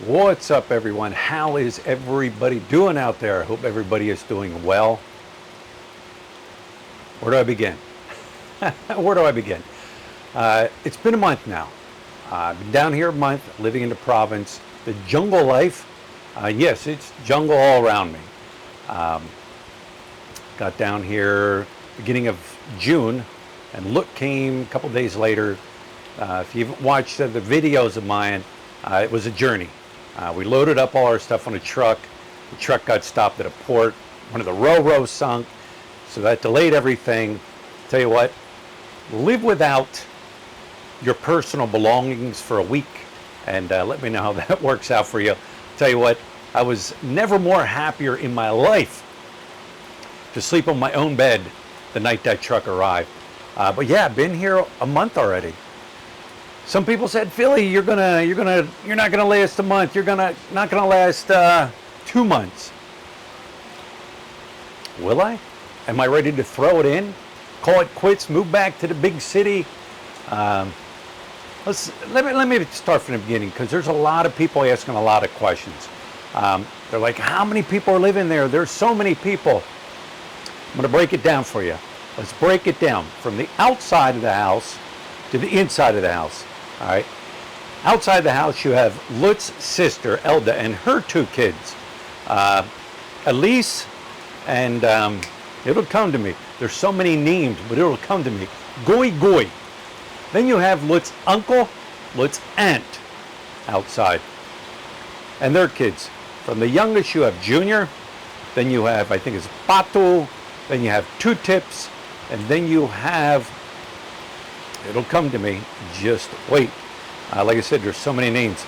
What's up, everyone? How is everybody doing out there? I hope everybody is doing well. Where do I begin? Where do I begin? It's been a month now. I've been down here a month, living in the province. The jungle life, yes, it's jungle all around me. Got down here beginning of June, and look came a couple days later. If you've watched the videos of mine, it was a journey. We loaded up all our stuff on a truck. The truck got stopped at a port. One of the rows sunk, so that delayed everything. Tell you what, live without your personal belongings for a week, and let me know how that works out for you. Tell you what, I was never more happier in my life to sleep on my own bed the night that truck arrived. But yeah, I've been here a month already. Some people said, Philly, you're not gonna last a month. You're not gonna last 2 months. Will I? Am I ready to throw it in? Call it quits? Move back to the big city? Let me start from the beginning, because there's a lot of people asking a lot of questions. They're like, how many people are living there? There's so many people. I'm gonna break it down for you. Let's break it down from the outside of the house to the inside of the house. All right. Outside the house, you have Lutz's sister, Elda, and her 2 kids, Elise, and it'll come to me. There's so many names, but it'll come to me. Goy Goy. Then you have Lutz's uncle, Lutz's aunt outside, and their kids. From the youngest, you have Junior. Then you have, I think it's Pato. Then you have 2 Tips, and then you have, it'll come to me, just wait. Like I said, there's so many names.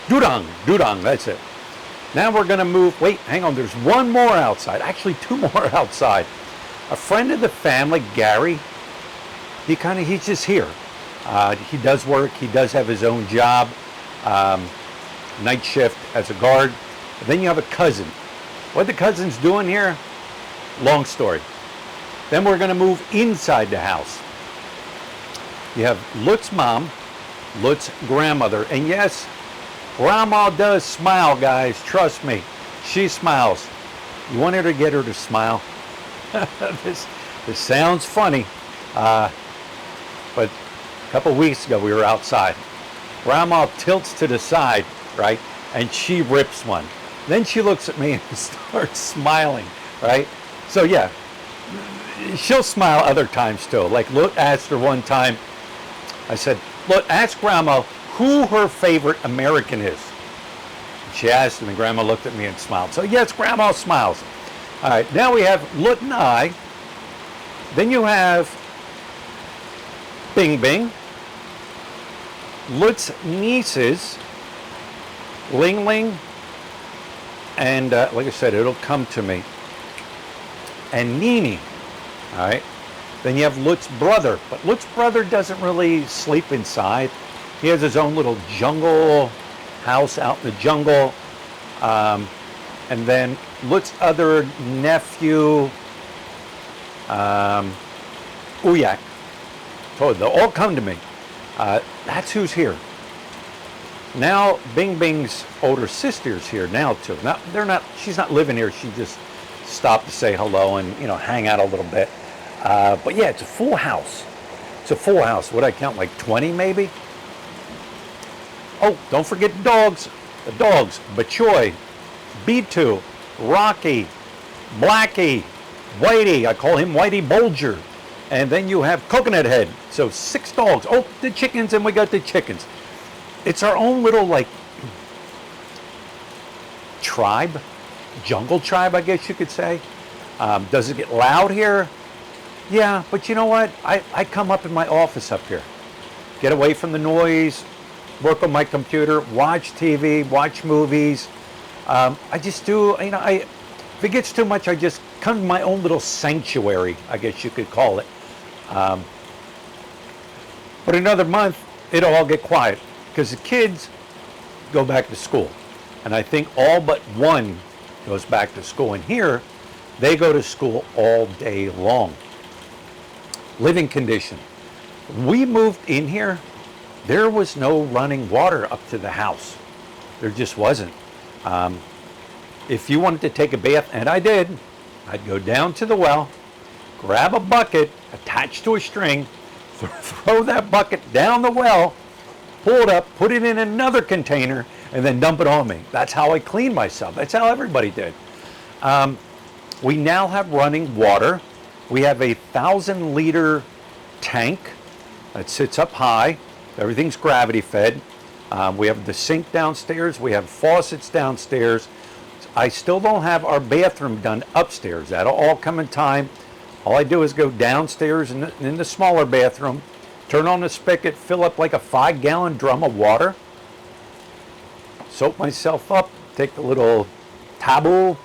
Dudang, that's it. Now we're gonna move, wait, hang on, there's one more outside, actually 2 more outside. A friend of the family, Gary, he's just here. He does work, he does have his own job, night shift as a guard. And then you have a cousin. What the cousin's doing here, long story. Then we're gonna move inside the house. You have Lutz's mom, Lutz's grandmother, and yes, Grandma does smile, guys. Trust me, she smiles. You want her to get her to smile? This sounds funny, but a couple weeks ago we were outside. Grandma tilts to the side, right, and she rips one. Then she looks at me and starts smiling, right? So yeah, she'll smile other times too. Like, look, asked her one time. I said, look, ask Grandma who her favorite American is. She asked, and Grandma looked at me and smiled. So yes, Grandma smiles. All right, now we have Lut and I. Then you have Bing Bing, Lut's nieces, Ling Ling, and like I said, it'll come to me, and Nini. All right. Then you have Lutz's brother, but Lutz's brother doesn't really sleep inside. He has his own little jungle house out in the jungle. And then Lutz's other nephew, Uyak. So they'll all come to me. That's who's here. Now Bing Bing's older sister's here now too. Now she's not living here. She just stopped to say hello and hang out a little bit. But yeah, it's a full house. It's a full house. What I count, like 20 maybe? Oh, don't forget the dogs. The dogs. Bachoy, B2, Rocky, Blackie, Whitey. I call him Whitey Bulger. And then you have Coconut Head. So 6 dogs. Oh, the chickens, and we got the chickens. It's our own little, like, tribe. Jungle tribe, I guess you could say. Does it get loud here? Yeah, but you know what? I come up in my office up here, get away from the noise, work on my computer, watch TV, watch movies. I just do, if it gets too much, I just come to my own little sanctuary, I guess you could call it. But another month, it'll all get quiet, because the kids go back to school. And I think all but one goes back to school. And here, they go to school all day long. Living condition. We moved in here, there was no running water up to the house. There just wasn't. If you wanted to take a bath, and I did, I'd go down to the well, grab a bucket attached to a string, throw that bucket down the well, pull it up, put it in another container, and then dump it on me. That's how I cleaned myself. That's how everybody did. We now have running water. We have a 1,000-liter tank that sits up high. Everything's gravity fed. We have the sink downstairs. We have faucets downstairs. I still don't have our bathroom done upstairs. That'll all come in time. All I do is go downstairs in the smaller bathroom, turn on the spigot, fill up like a 5-gallon drum of water, soak myself up, take the little towel,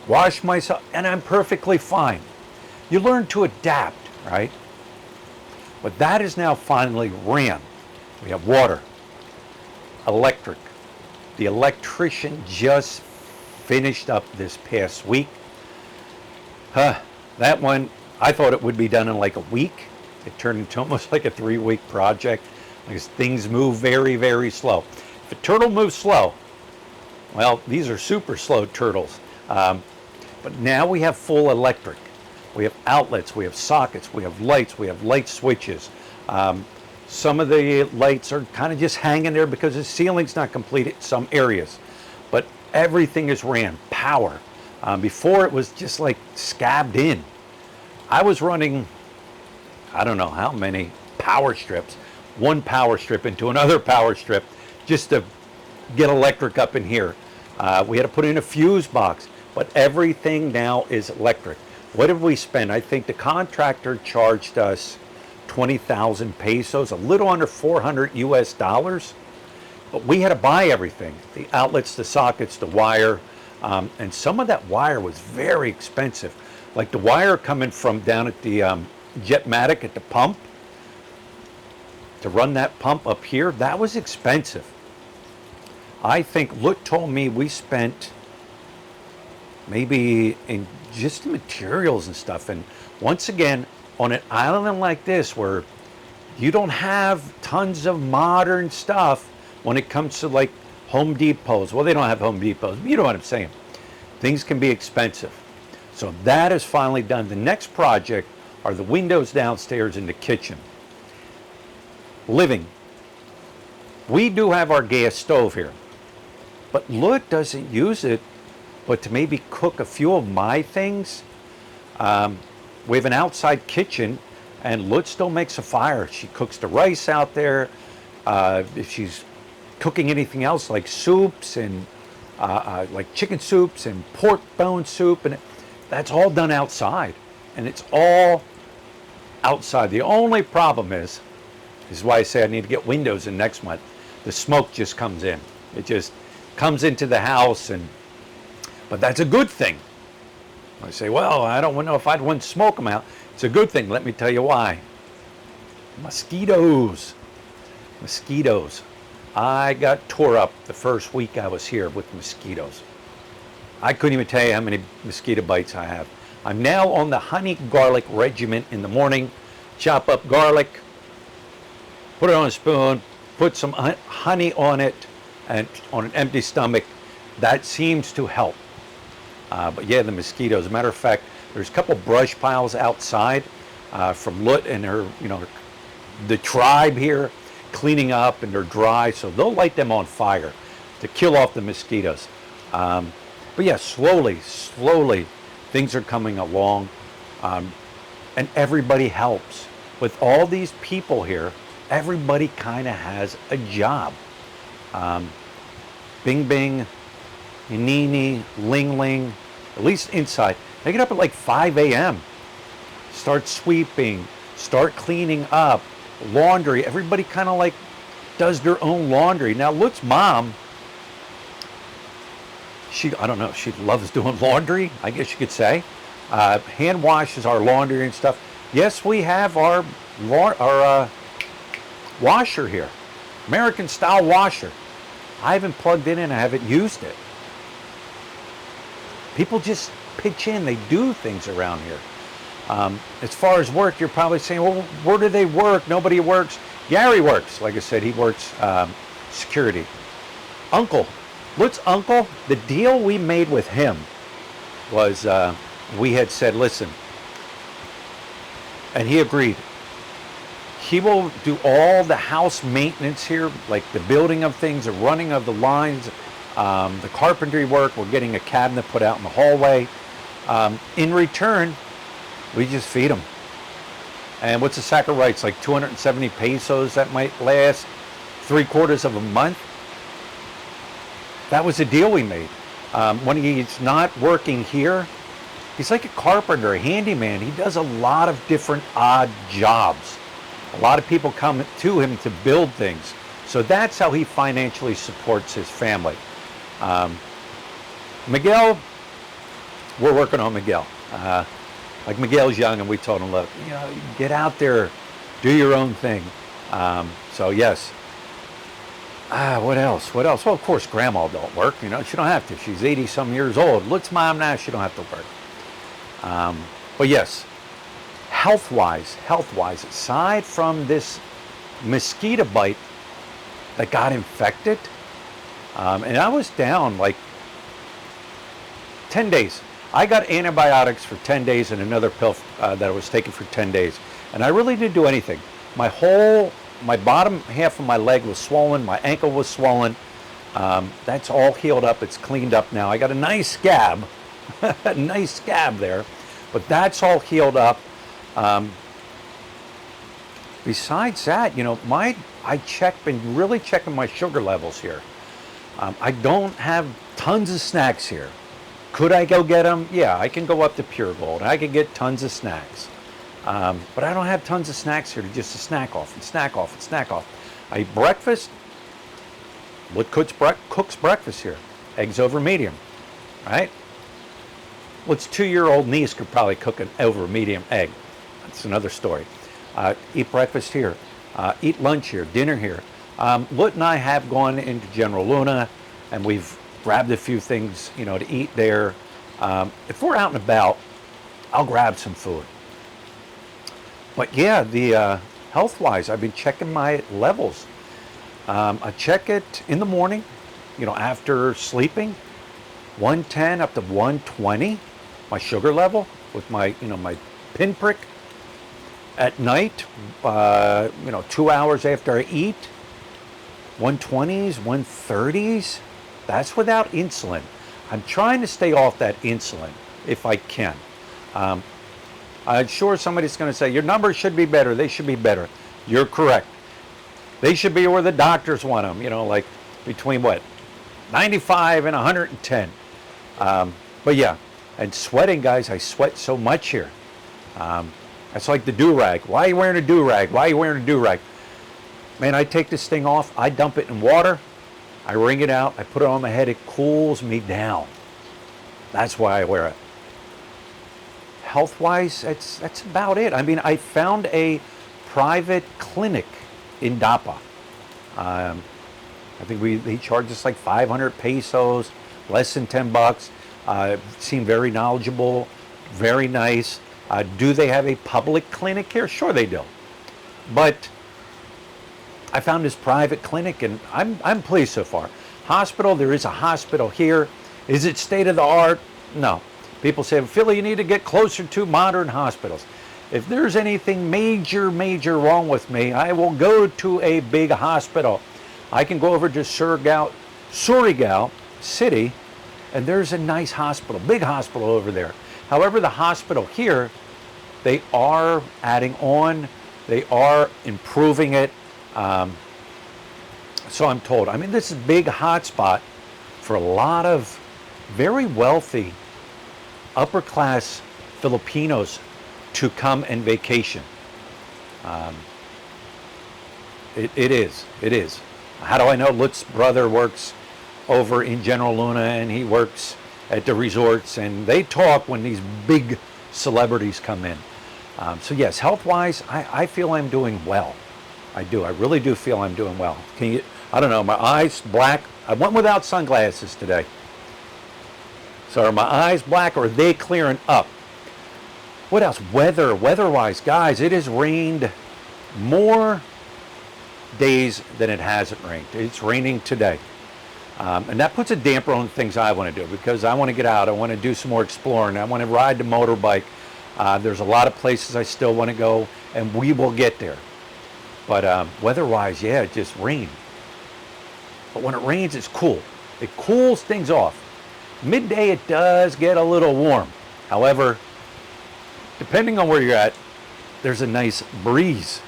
wash myself, and I'm perfectly fine. You learn to adapt, right? But that is now finally ran. We have water, electric. The electrician just finished up this past week. That one, I thought it would be done in like a week. It turned into almost like a 3-week project because things move very, very slow. If a turtle moves slow, well, these are super slow turtles. But now we have full electric. We have outlets, we have sockets, we have light switches. Some of the lights are kind of just hanging there because the ceiling's not complete in some areas. But everything is ran, power. Before it was just like scabbed in. I was running, I don't know how many power strips, one power strip into another power strip just to get electric up in here. We had to put in a fuse box, but everything now is electric. What did we spend? I think the contractor charged us 20,000 pesos, a little under 400 US dollars. But we had to buy everything, the outlets, the sockets, the wire, and some of that wire was very expensive. Like the wire coming from down at the Jetmatic at the pump, to run that pump up here, that was expensive. I think Lut told me we spent maybe in just the materials and stuff. And once again, on an island like this where you don't have tons of modern stuff when it comes to like Home Depots. Well, they don't have Home Depots, but you know what I'm saying. Things can be expensive. So that is finally done. The next project are the windows downstairs in the kitchen. Living. We do have our gas stove here, but Lut doesn't use it but to maybe cook a few of my things. We have an outside kitchen, and Lut still makes a fire. She cooks the rice out there. If she's cooking anything else like soups and like chicken soups and pork bone soup, and that's all done outside, and it's all outside. The only problem is why I say I need to get windows in next month. The smoke just comes in. It just comes into the house, but that's a good thing. I say, well, I don't know if I'd want to smoke them out. It's a good thing. Let me tell you why. Mosquitoes. I got tore up the first week I was here with mosquitoes. I couldn't even tell you how many mosquito bites I have. I'm now on the honey garlic regimen in the morning. Chop up garlic, put it on a spoon, put some honey on it, and on an empty stomach. That seems to help. But yeah, the mosquitoes. As a matter of fact, there's a couple brush piles outside from Lut and her, the tribe here cleaning up, and they're dry, so they'll light them on fire to kill off the mosquitoes. But yeah, slowly, things are coming along, and everybody helps. With all these people here, everybody kind of has a job. Bing Bing, Nini, Ling Ling, at least inside, they get up at like 5 a.m. Start sweeping, start cleaning up, laundry. Everybody kind of like does their own laundry. Now, Lut's mom, I don't know, she loves doing laundry, I guess you could say. Hand washes our laundry and stuff. Yes, we have our washer here, American style washer. I haven't plugged it in, I haven't used it. People just pitch in, they do things around here. As far as work, you're probably saying, well, where do they work? Nobody works. Gary works. Like I said, he works security. Uncle Lut's uncle, the deal we made with him was we had said, listen, and he agreed. He will do all the house maintenance here, like the building of things, the running of the lines, the carpentry work. We're getting a cabinet put out in the hallway. In return, we just feed him. And what's the sack of rice? Like 270 pesos that might last 3/4 of a month. That was the deal we made. When he's not working here, he's like a carpenter, a handyman. He does a lot of different odd jobs. A lot of people come to him to build things. So that's how he financially supports his family. Miguel, we're working on Miguel. Like Miguel's young, and we told him, look, get out there, do your own thing. So yes. What else? Well, of course, Grandma don't work. She don't have to. She's 80-some years old. Looks mom now, she don't have to work. But yes, Healthwise, aside from this mosquito bite that got infected, and I was down like 10 days. I got antibiotics for 10 days and another pill that I was taking for 10 days. And I really didn't do anything. My bottom half of my leg was swollen. My ankle was swollen. That's all healed up. It's cleaned up now. I got a nice scab, a nice scab there, but that's all healed up. Besides that, been really checking my sugar levels here. I don't have tons of snacks here. Could I go get them? Yeah, I can go up to Pure Gold. I can get tons of snacks. But I don't have tons of snacks here just to snack off and snack off and snack off. I eat breakfast. What cooks breakfast here? Eggs over medium, right? What's 2-year-old niece could probably cook an over medium egg. That's another story. Eat breakfast here. Eat lunch here, dinner here. Lut and I have gone into General Luna, and we've grabbed a few things, to eat there. If we're out and about, I'll grab some food. But yeah, the Healthwise, I've been checking my levels. I check it in the morning, after sleeping, 110 up to 120, my sugar level with my, my pinprick. At night, 2 hours after I eat, 120s, 130s. That's without insulin. I'm trying to stay off that insulin if I can. I'm sure somebody's going to say, your numbers should be better. They should be better. You're correct. They should be where the doctors want them, like between 95 and 110. But yeah, and sweating, guys, I sweat so much here. That's like the do-rag. Why are you wearing a do-rag? Why are you wearing a do-rag? Man, I take this thing off. I dump it in water. I wring it out. I put it on my head. It cools me down. That's why I wear it. Healthwise, that's about it. I mean, I found a private clinic in Dapa. I think he charged us like 500 pesos, less than $10. Seemed very knowledgeable, very nice. Do they have a public clinic here? Sure they do. But I found this private clinic, and I'm pleased so far. Hospital, there is a hospital here. Is it state of the art? No. People say, Philly, you need to get closer to modern hospitals. If there's anything major wrong with me, I will go to a big hospital. I can go over to Siargao City, and there's a nice hospital, big hospital over there. However, the hospital here, they are adding on, they are improving it. So I'm told. I mean, this is a big hotspot for a lot of very wealthy, upper class Filipinos to come and vacation. It is. How do I know? Lut's brother works over in General Luna, and he works at the resorts, and they talk when these big celebrities come in. So yes, health-wise, I feel I'm doing well. I do. I really do feel I'm doing well. I don't know, my eyes black. I went without sunglasses today. So are my eyes black, or are they clearing up? What else? Weather-wise, guys, it has rained more days than it hasn't rained. It's raining today. And that puts a damper on the things I want to do because I want to get out. I want to do some more exploring. I want to ride the motorbike. There's a lot of places I still want to go, and we will get there. But weather-wise, yeah, it just rained. But when it rains, it's cool. It cools things off. Midday, it does get a little warm. However, depending on where you're at, there's a nice breeze.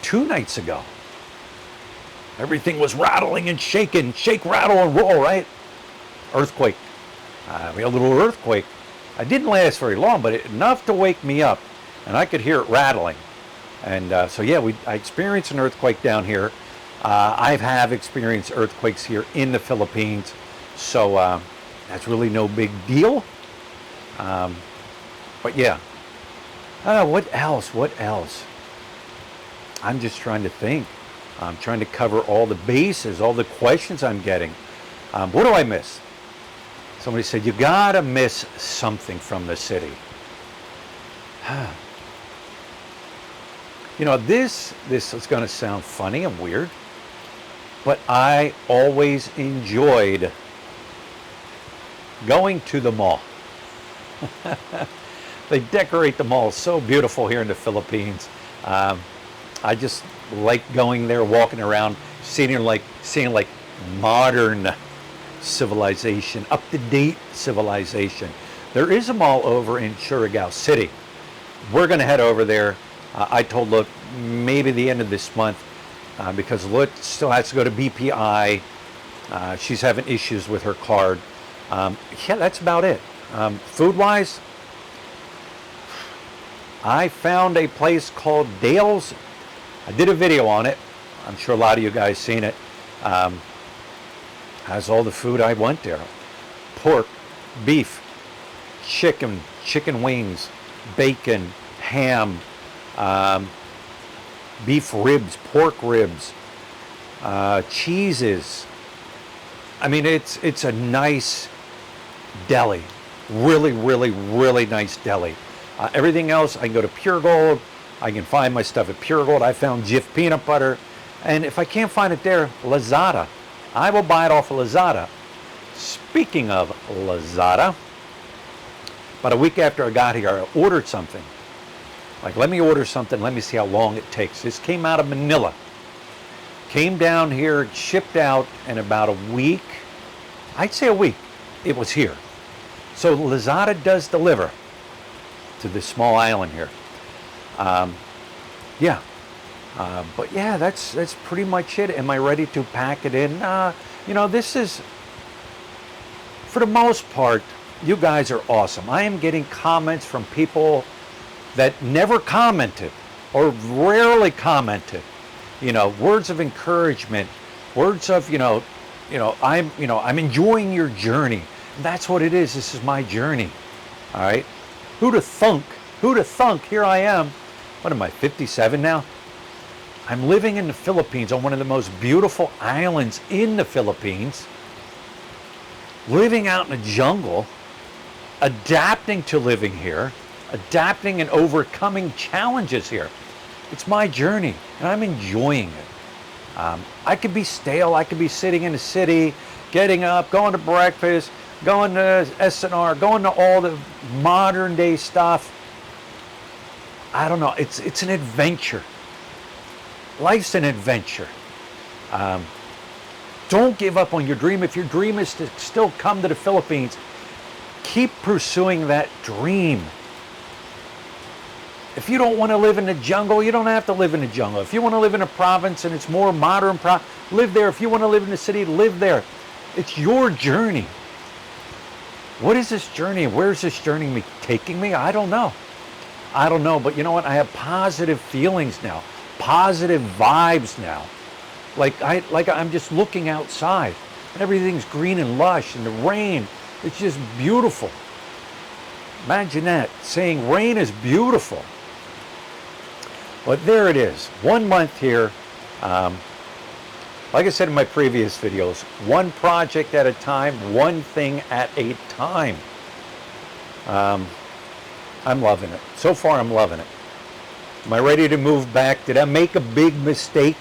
2 nights ago, everything was rattling and shaking. Shake, rattle, and roll, right? Earthquake. We had a little earthquake. It didn't last very long, but enough to wake me up. And I could hear it rattling. And so, yeah, I experienced an earthquake down here. I have experienced earthquakes here in the Philippines. So that's really no big deal. But, yeah. What else? What else? I'm just trying to think. I'm trying to cover all the bases, all the questions I'm getting. What do I miss? Somebody said, you gotta miss something from the city. You know, this is gonna sound funny and weird, but I always enjoyed going to the mall. They decorate the mall so beautiful here in the Philippines. I just like going there, walking around, seeing like modern civilization, up-to-date civilization. There is a mall over in Siargao City. We're going to head over there. I told Look maybe the end of this month because Look still has to go to BPI. She's having issues with her card. Yeah, that's about it. Foodwise, I found a place called Dale's. I did a video on it. I'm sure a lot of you guys seen it. Has all the food I want there. Pork, beef, chicken wings, bacon, ham, beef ribs, pork ribs, cheeses. I mean, it's a nice deli. Really, really, really nice deli. Everything else, I can go to Pure Gold. I can find my stuff at Pure Gold. I found Jif peanut butter. And if I can't find it there, Lazada. I will buy it off of Lazada. Speaking of Lazada, about a week after I got here, I ordered something. Like, let me order something. Let me see how long it takes. This came out of Manila. Came down here, shipped out in about a week. I'd say a week. It was here. So Lazada does deliver to this small island here. Yeah. But yeah, that's pretty much it. Am I ready to pack it in? You know, this is, for the most part, you guys are awesome. I am getting comments from people that never commented or rarely commented. You know, words of encouragement, words of, I'm enjoying your journey. That's what it is. This is my journey. All right. Who'd have thunk? Here I am. What am I, 57 now? I'm living in the Philippines on one of the most beautiful islands in the Philippines, living out in the jungle, adapting to living here, adapting and overcoming challenges here. It's my journey, and I'm enjoying it. I could be stale. I could be sitting in the city, getting up, going to breakfast, going to SNR, going to all the modern day stuff. I don't know. It's an adventure. Life's an adventure. Don't give up on your dream. If your dream is to still come to the Philippines, keep pursuing that dream. If you don't want to live in the jungle, you don't have to live in the jungle. If you want to live in a province and it's more modern, live there. If you want to live in the city, live there. It's your journey. What is this journey? Where's this journey taking me? I don't know. But you know what? I have positive feelings now. Positive vibes now. Like I'm just looking outside. Everything's green and lush, and the rain, it's just beautiful. Imagine that, saying rain is beautiful. But there it is, 1 month here. Like I said in my previous videos, one project at a time, one thing at a time. I'm loving it. So far, I'm loving it. Am I ready to move back? Did I make a big mistake?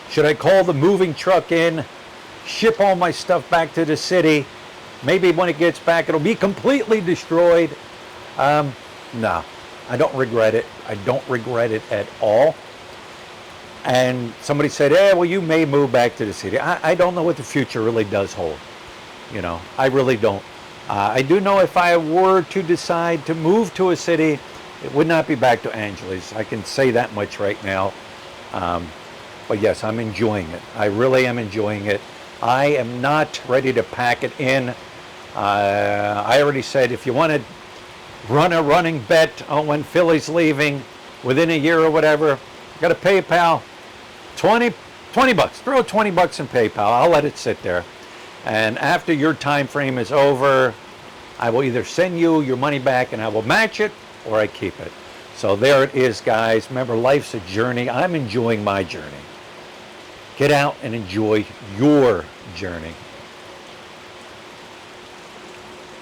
Should I call the moving truck in, ship all my stuff back to the city? Maybe when it gets back, it'll be completely destroyed. No, I don't regret it. I don't regret it at all. And somebody said, well, you may move back to the city. I don't know what the future really does hold. You know, I really don't. I do know if I were to decide to move to a city, it would not be back to Angeles. I can say that much right now. But yes, I'm enjoying it. I really am enjoying it. I am not ready to pack it in. I already said if you want to run a running bet on when Philly's leaving within a year or whatever, got a PayPal, 20 bucks. Throw 20 bucks in PayPal. I'll let it sit there. And after your time frame is over, I will either send you your money back and I will match it, or I keep it. So there it is, guys. Remember, life's a journey. I'm enjoying my journey. Get out and enjoy your journey.